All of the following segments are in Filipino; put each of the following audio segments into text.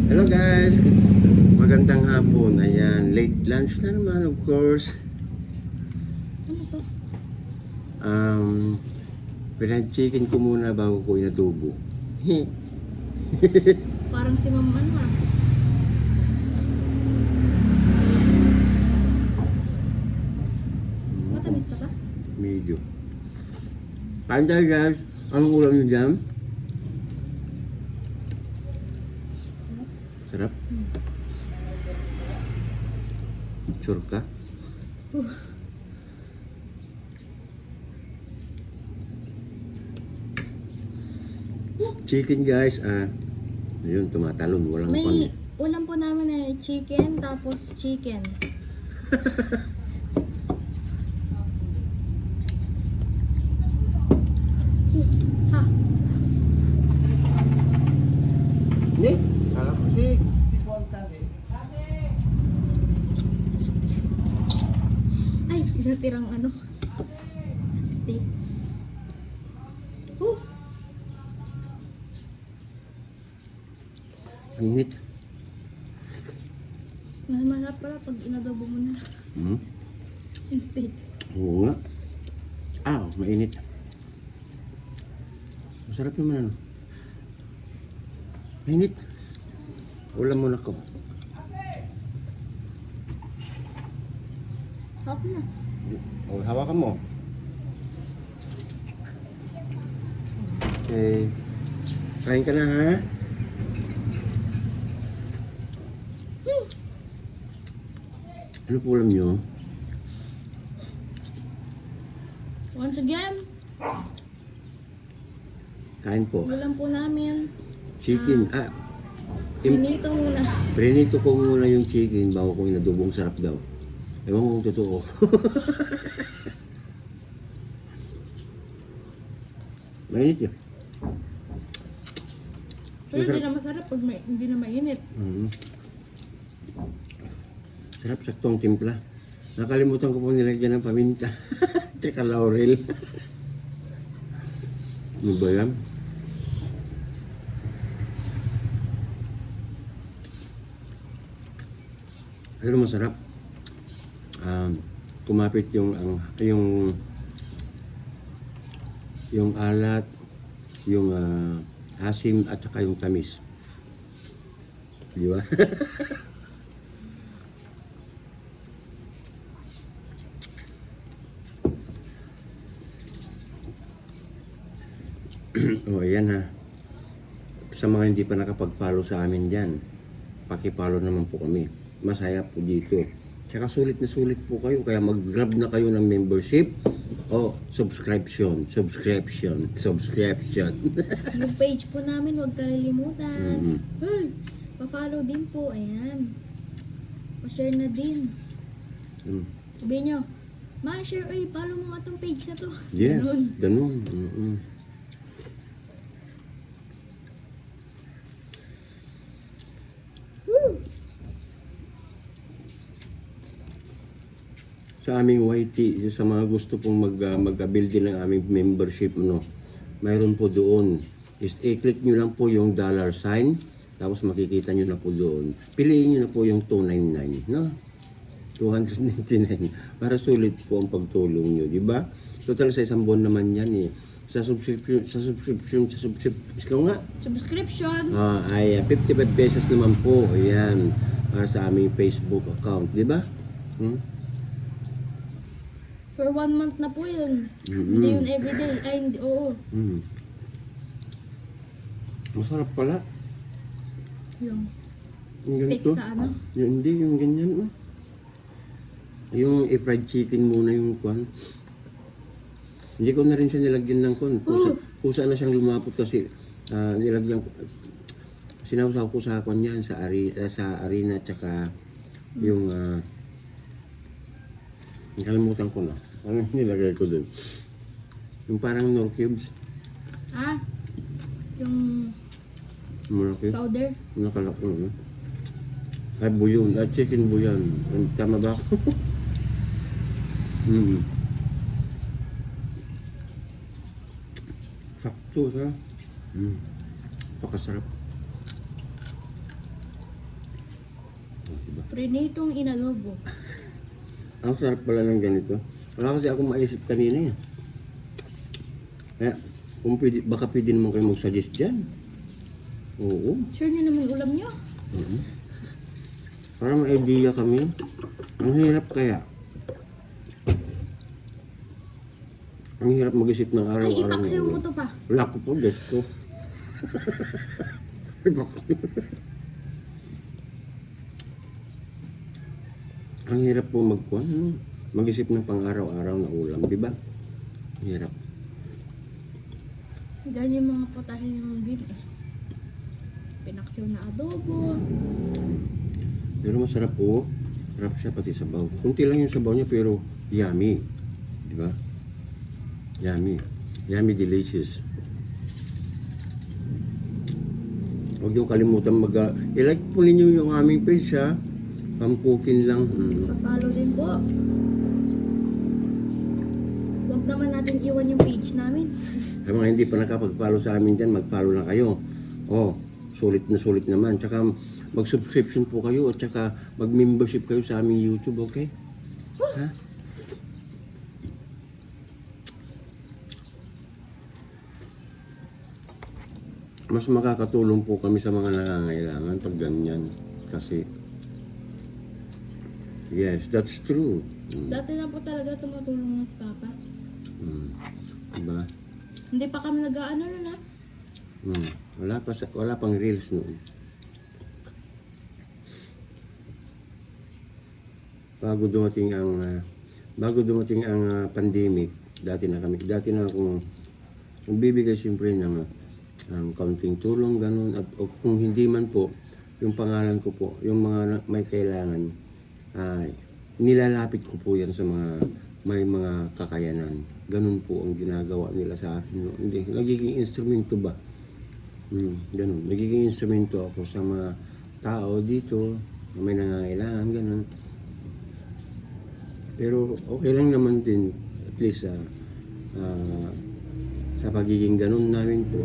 Hello guys, magandang hapon. Ayan, late lunch na naman of course. Ano to? Pinag-chicken ko muna bago ko inadubo. Parang si Ma'am ano ah. Matamis na ba? Medyo. Kain tayo guys. Anong ulam nyo dyan? Sarap. Sure ka? Chicken guys, yun, tumatalon, walang pan. May ulam po namin na chicken, tapos chicken. Ha? Hindi, kala ko si Pontas eh. Ay, natirang ano. Steak. Ang init. Masarap pala pag inadobo mo na yung steak. Oo nga. Mainit. Masarap naman ano. Mainit. Ulam muna ko. Hap na. Hawakan mo. Okay. Kain ka na ha? Ano po ulam nyo? Once again, Kain po. ulam po namin. Chicken. Pinito muna. Prinito ko muna yung chicken bago ko inadobong sarap daw. Ewan ko kung totoo. Mainit yun. Pero hindi na masarap pag hindi na mainit. Sarap, saktong timpla. Nakalimutan ko po nilagyan ng paminta. Tsaka laurel. Ano ba yan? Pero masarap. Kumapit yung alat, yung asim at saka yung tamis. Di ba? Ayan ha. Sa mga hindi pa nakapag-follow sa amin dyan, paki-follow naman po kami. Masaya po dito. Tsaka sulit na sulit po kayo, kaya mag-grab na kayo ng membership o subscription. Yung page po namin, huwag kalilimutan. Hey, pa-follow din po. Ayan. Pa-share na din. Sabihin nyo, ma-share, follow mo nga tong page na to. Yes, ganun. Sa aming YT, sa mga gusto pong mag-build din ng aming membership, mayroon po doon. I-click nyo lang po yung $sign, tapos makikita nyo na po doon. Piliin nyo na po yung 299, no? 299 para sulit po ang pagtulong nyo, di ba? Total sa isang buwan naman yan eh. Sa subscription ay 55 pesos naman po. Ayan, para sa aming Facebook account, di ba? For 1 month na po yun. Hindi yun everyday. Ay, hindi. Oo. Masarap pala. Yung Yung steak ganito. sa ano? Hindi, yung ganyan. Yung fried chicken muna yung kwan. Hindi ko na rin siya nilagyan ng kwan. Kusa na siyang lumapot kasi nilagyan ko. Sinawsaw ko sa kwan yan, sa arena tsaka yung nakalimutan ko na. Ano nilagay ko dun? Yung parang Knorr cubes. Yung Knorr cubes. powder. Nakalak ko. Ay, buyon. Chicken buyon. Tama ba ako? Sakto siya. Pakasarap. Prinitong inadobo. Ang sarap pala ng ganito. Wala kasi ako maisip kanina eh. Kaya, kung pwede, baka pwede naman kayo mag-suggest dyan. Oo. Sure niyo naman ulam niyo? Mhm. Para may idea kami. Ang hirap kaya. Ang hirap mag-isip ng Ay, araw-araw. ipaksiw mo to pa. Wala ko po, guess ko. Ang hirap po mag-isip ng pang-araw-araw na ulam, di ba? Hirap. Ganyan yung mga putahe ng beef eh. Pinaksiw na adobo. Pero masarap po. Sarap siya pati sabaw. Kunti lang yung sabaw niya pero yummy. Di ba? Yummy. Yummy delicious. Huwag yung kalimutan i-like po ninyo yung aming page ha. Pam-cooking lang. Pa-follow din po. Huwag naman natin iwan yung page namin. Sa mga hindi pa nakapag-follow sa amin dyan, mag-follow na kayo. Oh, sulit naman. Tsaka mag-subscription po kayo at tsaka mag-membership kayo sa aming YouTube, okay? Ha? Mas makakatulong po kami sa mga nangangailangan pag ganyan. Kasi, yes, that's true. Dati na po talaga tumutulong ng papa. Diba? Hindi pa kami nag-aano nun ha. Wala pang reels noon. Bago dumating ang pandemic, dati na akong nagbibigay siyempre ng kaunting tulong ganun at kung hindi man po yung pangalan ko po, yung mga may kailangan nilalapit ko po yan sa mga may mga kakayanan. Ganun po ang ginagawa nila sa akin. Hindi, nagiging instrumento ba? Ganun. Nagiging instrumento ako sa mga tao dito na may nangangailangan, ganun. Pero okay lang naman din, at least sa pagiging ganun namin po,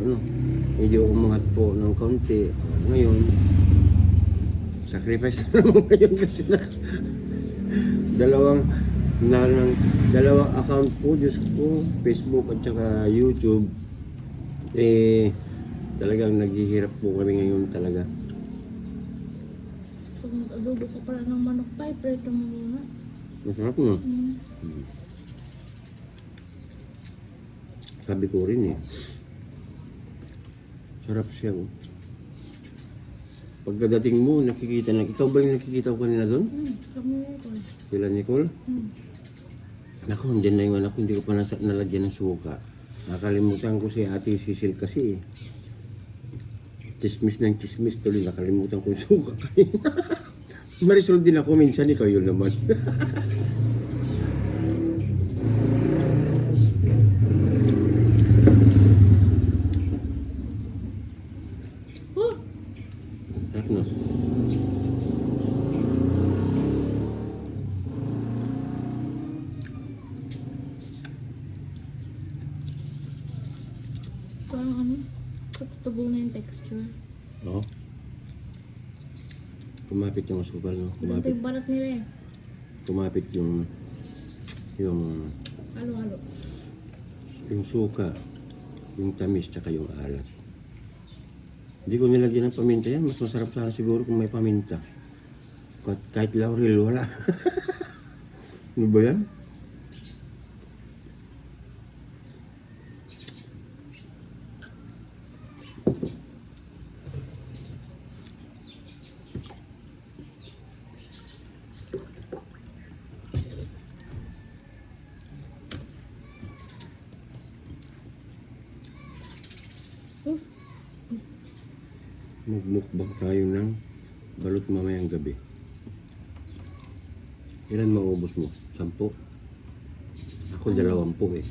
medyo umangat po ng kaunti. Ngayon, sacrifice na naman ngayon kasi dalawang account po, Diyos ko, Facebook at saka YouTube. Talagang naghihirap po kami ngayon talaga. Pag nag-adobo ko pala ng manok pa, ipreto mo muna. Masarap no? Sabi ko rin sarap siya. Pagkadating mo, nakikita na. Ikaw ba yung nakikita ko kanina doon? Kami ito. Sila Nicole? Naku, andyan na yung anak ko. Hindi ko pa nalagyan ng suka. Nakalimutan ko si Ate Cecil kasi Chismis ng chismis tuloy. Nakalimutan ko yung suka kanina. Marisol din ako minsan. Ikaw yun naman. Sarap na. Parang tubo na yung texture. Oo. Kumapit yung asukal, no? Ito yung balat nila eh. Kumapit yung Halo-halo. yung suka, yung tamis, tsaka yung alat. Hindi ko nilagyan ng paminta yan. Mas masarap sana siguro kung may paminta. Kahit laurel, wala. Ano ba yan? Magmukbang tayo ng balot mamayang gabi. Ilan maubos mo? 10? Ako 20 eh.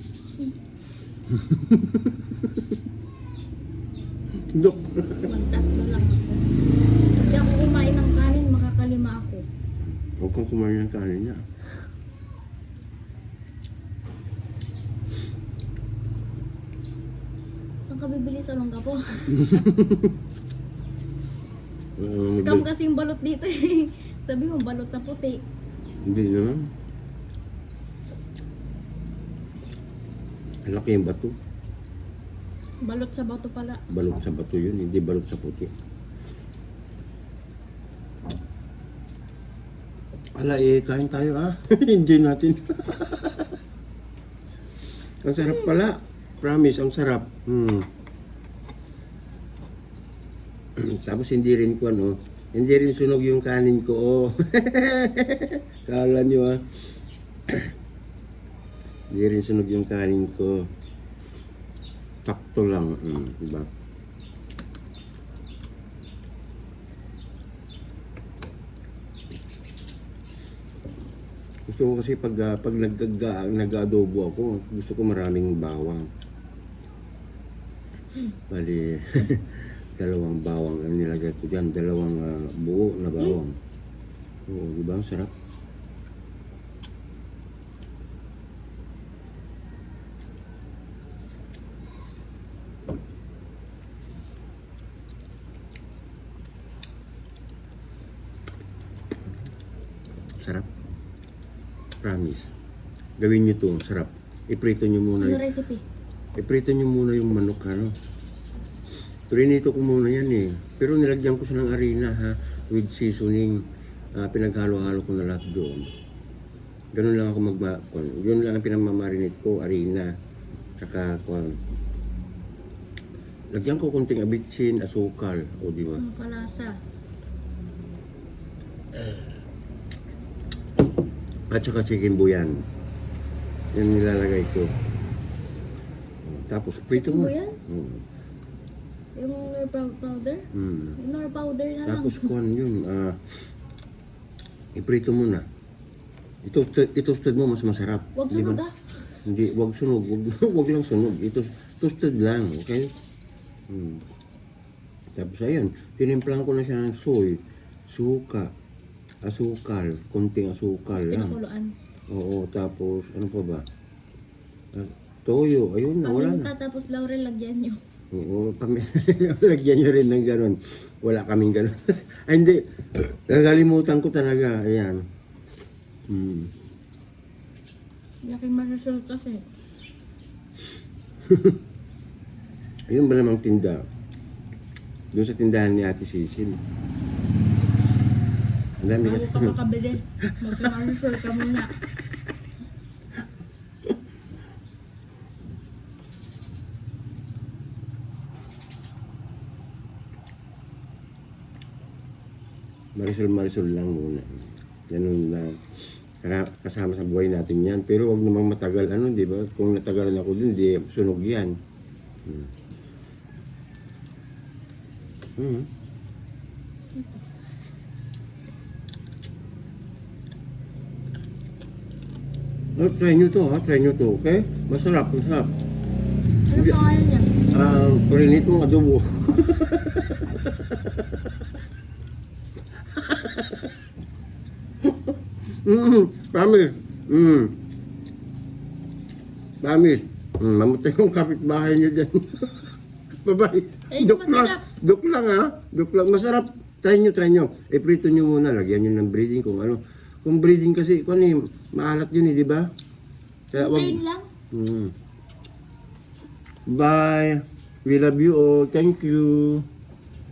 Dok. Magtatlo lang ako. Hindi ako kumain ng kanin, makakalima ako. Huwag kang kumain ng kanin niya. Saan ka bibili sa mangga po? Scam kasi yung balot dito eh. Sabi mo, balot na puti. Hindi naman. Ang laki yung bato. Balot sa bato pala. Balot sa bato yun, hindi balot sa puti. Ala, kain tayo ah. Enjoy natin. Ang sarap pala. Promise, ang sarap. Tapos hindi rin ko hindi rin sunog yung kanin ko. Oh. Kala nyo ah. Hindi rin sunog yung kanin ko. Takto lang. Diba? Gusto ko kasi pag nag-adobo ako, gusto ko maraming bawang. Bali, dalawang bawang ang nilagay ko dyan. Dalawang buo na bawang. Oo, di ba? Ang sarap. Sarap. Promise. Gawin nyo to. Sarap. Iprito nyo muna. Ano recipe? Iprito nyo muna yung manok, ano. Prinito ko muna yan eh. Pero nilagyan ko siya ng harina ha. With seasoning. Pinaghalo-halo ko na lahat doon. Ganun lang ako yun lang ang pinamamarinate ko. Harina. Tsaka lagyan ko konting abitsin, asukal. O di ba? Ang kalasa. At saka chicken buyan. Yan nilalagay ko. Tapos prito mo. Chicken buyan? Yung nor powder? Yung nor powder na lang. Tapos kuhan yun. Iprito mo na. Itoasted mo mas masarap. Huwag Di ba? sunog ah. Hindi, wag sunog. Wag lang sunog. Toasted lang, okay? Tapos ayun, tinimplang ko na siya ng soy, suka, asukal, konting asukal lang. Pinakuluan. Oo, tapos ano pa ba? Toyo, ayun na, wala na. Tapos laurel, lagyan nyo. Oo, lagyan nyo rin ng gano'n. Wala kaming gano'n. Ay, hindi. Nagalimutan ko talaga. Ayan. Yakin masusunod kasi. Ayun ba namang tinda? Doon sa tindahan ni Ate Cecil. Ang dami Bago kasi. ka makabili, mag-transfer ka muna. Marisol lang muna. Ganun na. Kasama sa buhay natin yan. Pero wag namang matagal, di ba? Kung natagalan ako dun, di sunog yan. Try nyo to, ha? Try nyo to, okay? Masarap, masarap. Ano pangalan niya? Prinitong adobo. Promise. Promise. Mamatay yung kapitbahay nyo dyan. Bye-bye. Eh, Joke lang. masarap. Joke lang ha. Joke lang. Masarap. Try nyo. Iprito nyo muna. Lagyan nyo ng breading kung ano. Kung breading kasi, maalat yun di ba? Kaya Plain lang. Bye. We love you all. Thank you.